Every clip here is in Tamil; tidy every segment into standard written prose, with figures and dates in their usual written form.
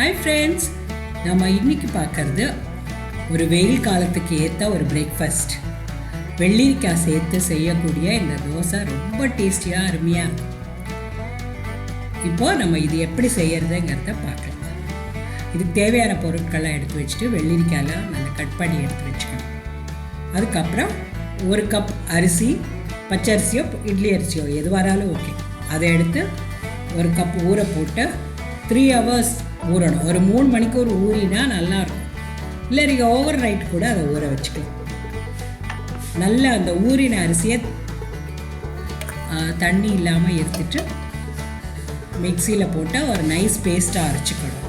ஹாய் ஃப்ரெண்ட்ஸ், நம்ம இன்னைக்கு பார்க்கறது ஒரு வெயில் காலத்துக்கு ஏற்ற ஒரு பிரேக்ஃபாஸ்ட். வெள்ளரிக்காய் சேர்த்து செய்யக்கூடிய இந்த தோசை ரொம்ப டேஸ்டியாக அருமையாக இருக்கும். இப்போது நம்ம இது எப்படி செய்யறதுங்கிறத பார்க்கலாம். இதுக்கு தேவையான பொருட்கள்லாம் எடுத்து வச்சுட்டு வெள்ளரிக்காயெல்லாம் நல்லா கட் பண்ணி எடுத்து வச்சுக்கணும். அதுக்கப்புறம் 1 கப் அரிசி, பச்சரிசியோ இட்லி அரிசியோ எது வராலும் ஓகே, அதை எடுத்து 1 கப் ஊற போட்டு 3 ஹவர்ஸ் ஊறணும். ஒரு 3 மணிக்கூர் ஊறினா நல்லாயிருக்கும். இல்லை நீங்கள் ஓவர் நைட் கூட அதை ஊற வச்சுக்கலாம். நல்லா அந்த ஊறின அரிசியை தண்ணி இல்லாமல் எடுத்துட்டு மிக்சியில் போட்டு ஒரு நைஸ் பேஸ்ட்டாக அரைச்சிக்கணும்.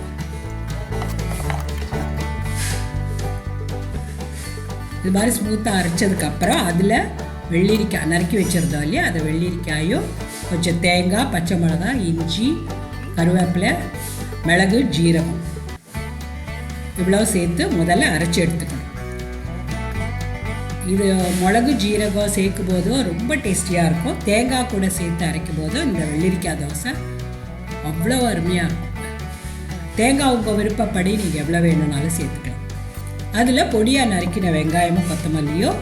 இது மாதிரி ஸ்மூத்தாக அரைச்சதுக்கப்புறம் அதில் வெள்ளரிக்காய் நறுக்கி வச்சுருந்தோம் இல்லையா, அதை வெள்ளரிக்காயும் கொஞ்சம் தேங்காய், பச்சை மிளகாய், இஞ்சி, கருவேப்பிலை, மிளகு, ஜீரகம் இவ்வளோ சேர்த்து முதல்ல அரைச்சி எடுத்துக்கணும். இது மிளகு ஜீரகம் சேர்க்கும் போதும் ரொம்ப டேஸ்டியாக இருக்கும். தேங்காய் கூட சேர்த்து அரைக்கும் போதும் இந்த வெள்ளரிக்காய் தோசை அவ்வளோ அருமையாக இருக்கும். தேங்காய் உங்கள் விருப்பப்படி நீங்கள் எவ்வளோ வேணும்னாலும் சேர்த்துக்கலாம். அதில் பொடியாக நறுக்கின வெங்காயமும் கொத்தமல்லியும்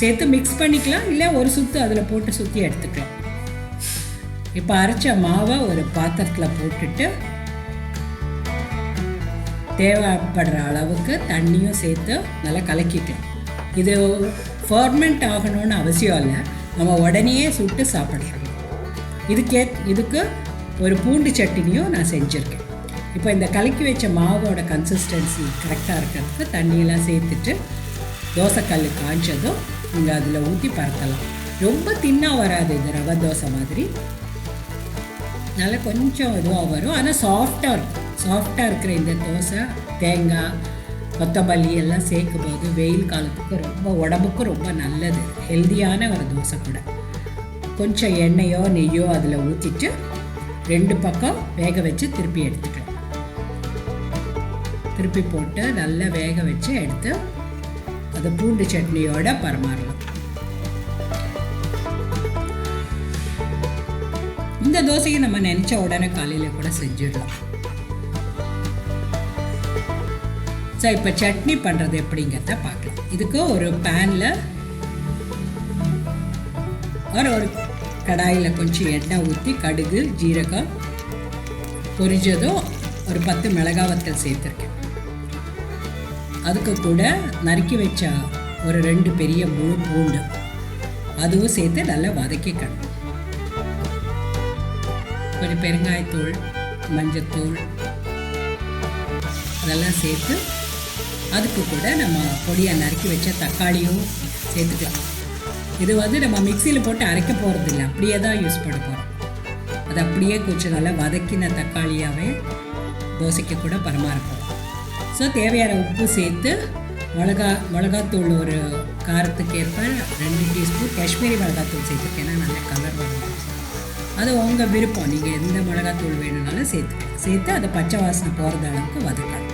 சேர்த்து மிக்ஸ் பண்ணிக்கலாம். இல்லை ஒரு சுற்று அதில் போட்டு சுற்றி எடுத்துக்கலாம். இப்போ அரைச்ச மாவை ஒரு பாத்திரத்தில் போட்டுட்டு தேவைப்படுற அளவுக்கு தண்ணியும் சேர்த்து நல்லா கலக்கிக்கலாம். இது ஃபர்மெண்ட் ஆகணும்னு அவசியம் இல்லை, நம்ம உடனேயே சுட்டு சாப்பிட்றோம். இதுக்கு ஒரு பூண்டு சட்னியும் நான் செஞ்சுருக்கேன். இப்போ இந்த கலக்கி வச்ச மாவோட கன்சிஸ்டன்சி கரெக்டாக இருக்கிறதுக்கு தண்ணியெல்லாம் சேர்த்துட்டு தோசைக்கல் காய்ச்சதும் நீங்கள் அதில் ஊற்றி பரத்தலாம். ரொம்ப தின்னாக வராது, இது ரவை தோசை மாதிரி நல்லா கொஞ்சம் இதுவாக வரும். ஆனால் சாஃப்டாக இருக்கும். சாஃப்டாக இருக்கிற இந்த தோசை தேங்காய், கொத்தமல்லி எல்லாம் சேர்க்கும் போது வெயில் காலத்துக்கு ரொம்ப உடம்புக்கும் ரொம்ப நல்லது. ஹெல்த்தியான ஒரு தோசை கூட. கொஞ்சம் எண்ணெயோ நெய்யோ அதில் ஊற்றிட்டு 2 பக்கம் வேக வச்சு திருப்பி எடுத்துக்கலாம். திருப்பி போட்டு நல்லா வேக வச்சு எடுத்து அதை பூண்டு சட்னியோட பரிமாறலாம். இந்த தோசையை நம்ம நினச்ச உடனே காலையில் கூட செஞ்சிடலாம். ஸோ இப்போ சட்னி பண்ணுறது எப்படிங்கிறத பார்க்கலாம். இதுக்கு ஒரு பேனில் ஒரு கடாயில் கொஞ்சம் எண்ணெய் ஊற்றி கடுகு, ஜீரகம் பொரிஞ்சதும் ஒரு 10 மிளகாய் வத்தல் சேர்த்துருக்கேன். அதுக்கு கூட நறுக்கி வச்ச ஒரு 2 பெரிய முழு பூண்டு அதுவும் சேர்த்து நல்லா வதக்கிக்கணும். கொஞ்சம் பெருங்காயத்தூள், மஞ்சத்தூள் அதெல்லாம் சேர்த்து அதுக்கு கூட நம்ம பொடியாக நறுக்கி வச்ச தக்காளியும் சேர்த்துக்கலாம். இது நம்ம மிக்சியில் போட்டு அரைக்க போகிறது இல்லை, அப்படியே தான் யூஸ் பண்ண போகிறோம். அது அப்படியே கொஞ்சம் நல்லா வதக்கின தக்காளியாகவே தோசைக்கு கூட பரிமாறப்போம். ஸோ தேவையான உப்பு சேர்த்து மிளகாத்தூள் ஒரு காரத்துக்கு ஏற்ப 2 டீஸ்பூன் காஷ்மீரி மிளகாத்தூள் சேர்த்துருக்கேன்னா நல்ல கலர் வரும். அது உங்கள் விருப்பம், நீங்கள் எந்த மிளகாத்தூள் வேணும்னாலும் சேர்த்து அதை பச்சை வாசனை போகிறது அளவுக்கு வதக்கணும்.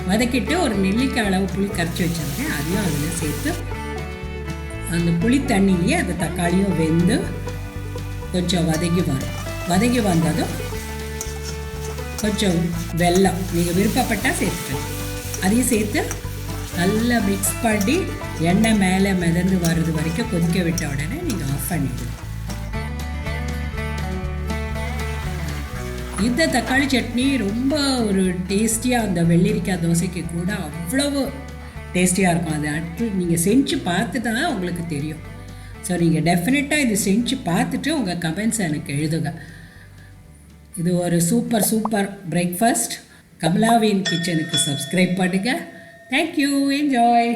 வதக்கிட்டு ஒரு நெல்லிக்காய் அளவு புளி கரைச்சி வச்சுருக்கேன், அதையும் அதில் சேர்த்து அந்த புளி தண்ணியிலேயே அந்த தக்காளியும் வெந்து கொஞ்சம் வதங்கி வந்ததும் கொஞ்சம் வெல்லம் நீங்கள் விருப்பப்பட்டால் சேர்த்துக்கலாம். அதையும் சேர்த்து நல்லா மிக்ஸ் பண்ணி எண்ணெய் மேலே மிதந்து வர்றது வரைக்கும் கொதிக்க விட்ட உடனே நீங்கள் ஆஃப் பண்ணிடலாம். இந்த தக்காளி சட்னி ரொம்ப ஒரு டேஸ்டியாக, அந்த வெள்ளரிக்காய் தோசைக்கு கூட அவ்வளவு டேஸ்டியாக இருக்கும். அது நீங்கள் செஞ்சு பார்த்து தான் உங்களுக்கு தெரியும். ஸோ நீங்கள் டெஃபினட்டாக இது செஞ்சு பார்த்துட்டு உங்கள் கமெண்ட்ஸ் எனக்கு எழுதுங்க. இது ஒரு சூப்பர் பிரேக்ஃபாஸ்ட். கமலாவின் கிச்சனுக்கு சப்ஸ்கிரைப் பண்ணுங்கள். Thank you, enjoy.